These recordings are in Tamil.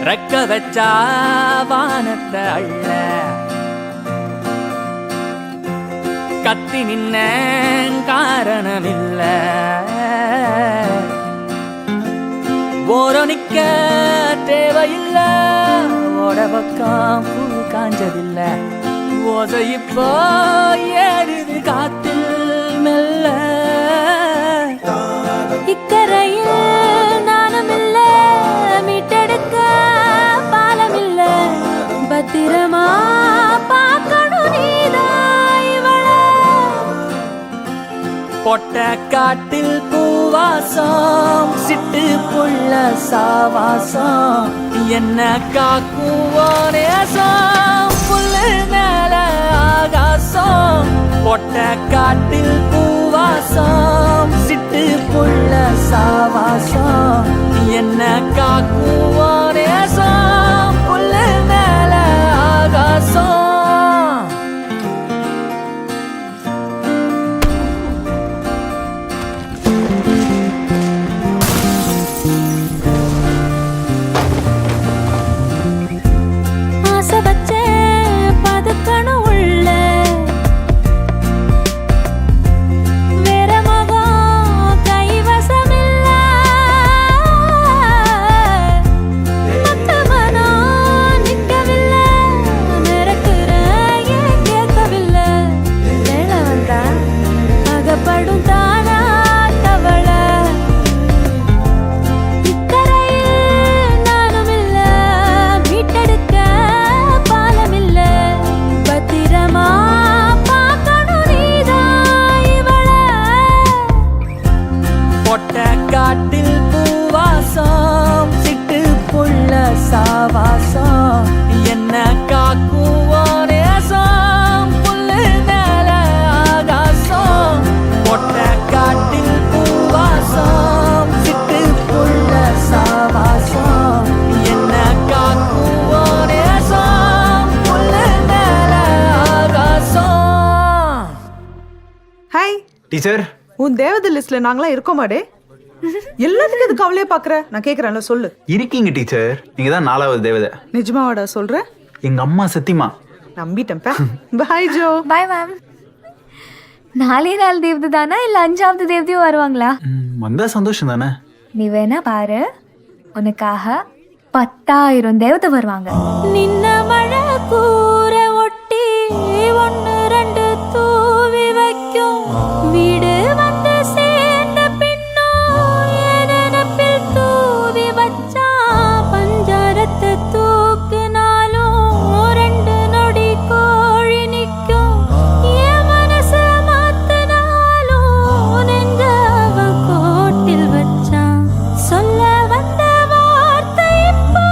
ரெக்க வச்சா வானத்தை அள்ள கத்தி நின்ன காரணமில்ல ஓரணிக்க தேவையில்ல ஓட பக்கம் பூ காஞ்சதில்ல ஓசை இப்போ ஏறுது காத்தில் மெல்ல இக்கரையில் நானும் இல்ல மீட்டெடுக்க பாலம் இல்ல பத்திரமா பார்க்கணும் நீதான் இவள பொட்ட காட்டில் பூவாசம் சிட்டு புள்ள சாவாசம் என்ன காக்குவோ நேசம் புல்லு மேல ஆகாசம் பொட்ட காட்டில் பூவாசம் சிட்டு புள்ள சாவாசம் என்ன காக்குவோ நேசம் புல்லு மேல ஆகாசம் ஆசை வச்ச பதுக்கணும் உள்ள வேற மகம் கைவசமில்ல மத்த மனம் நிற்கவில்லை மிரட்டுற ஏன் கேட்கவில்லை வேலை வந்தா அகப்படும் தானா தவள இக்கரையில் நானும் இல்ல மீட்டெடுக்க பாலம் இல்ல பத்திரமா பார்க்கணும் நீதான் இவள பொட்ட காட்டில் பூவாசம் சிட்டு புள்ள சாவாசம் என்ன காக்குவோ நேசம் புல்லு மேல ஆகாசம் பொட்ட காட்டில் பூவாசம் சிட்டு புள்ள சாவாசம் என்ன காக்குவோ நேசம் புல்லு மேல ஆகாசம். ஹாய் டீச்சர் உன் தேவதை லிஸ்ட்ல நாங்களாம் இருக்கோமாடே எல்லாத்துக்கும் எதுக்கு அவளே பாக்குற நான் கேக்குறேன்ல சொல்லு இருக்கீங்க டீச்சர், நீங்க தான் 4வது தேவதை. நிஜமாவாடா சொல்ற எங்க அம்மா சத்தியமா. நம்பிட்டேன்ப்பா பாய் ஜோ பாய் மேம் 4 தேவதை தானா இல்ல 5வது தேவதையும் வருவாங்களா வந்தா சந்தோஷம் தானே. நீ வேணா பாரு உனக்காக 10,000 தேவதை வருவாங்க நின்ன மழை கூற ஒட்டி 1 2 தூவி வைக்கும் வீடு வந்து சேர்ந்த பின்னோ எதனப்பில் தூவி வச்சா பஞ்சரத்தை தூக்குனாலும் 2 நொடி கோழி நிற்கும் என் மனசை மாத்தினாலும் நெஞ்ச அவன் கோட்டில் வச்சான் சொல்ல வந்த வார்த்தை இப்போ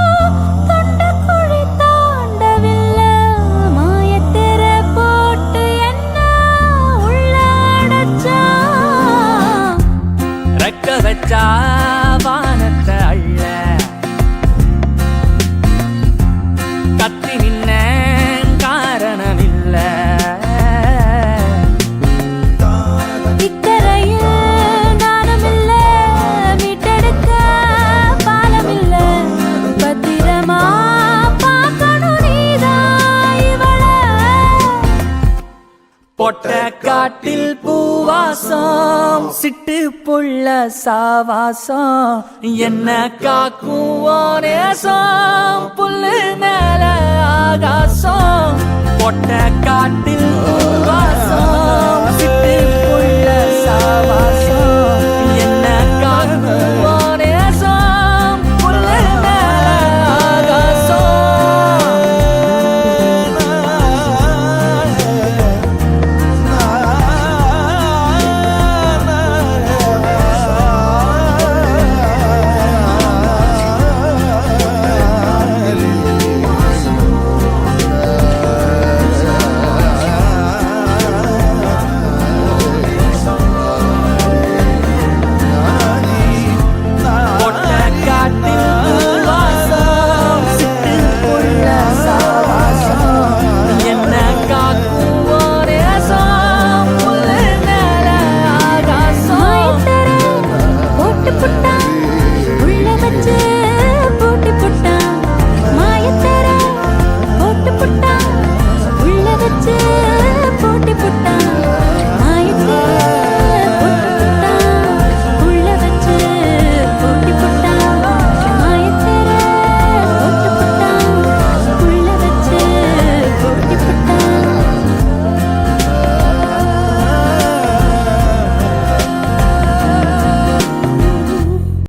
தொண்டக்குழி தாண்டவில்லை மாயத்திர போட்டு என்ன உள்ள அடைச்சான் ரெக்க வச்சா வானத்தை அள்ள கத்தி நின்ன காரணமில்ல இக்கரையில் நானும் இல்ல மீட்டெடுக்க பாலம் இல்ல பத்திரமா பார்க்கணும் நீதான் இவள பொட்ட காட்டில் பூவாசம் சிட்டு புள்ள சாவாசம் என்ன காக்குவோ நேசம் புல்லு மேல ஆகாசம் பொட்ட காட்டில் பூவாசம் சிட்டு புள்ள சாவாசம் என்ன காக்குவோ நேசம் புல்லு மேல ஆகாசம். புட்டா உள்ள வச்சு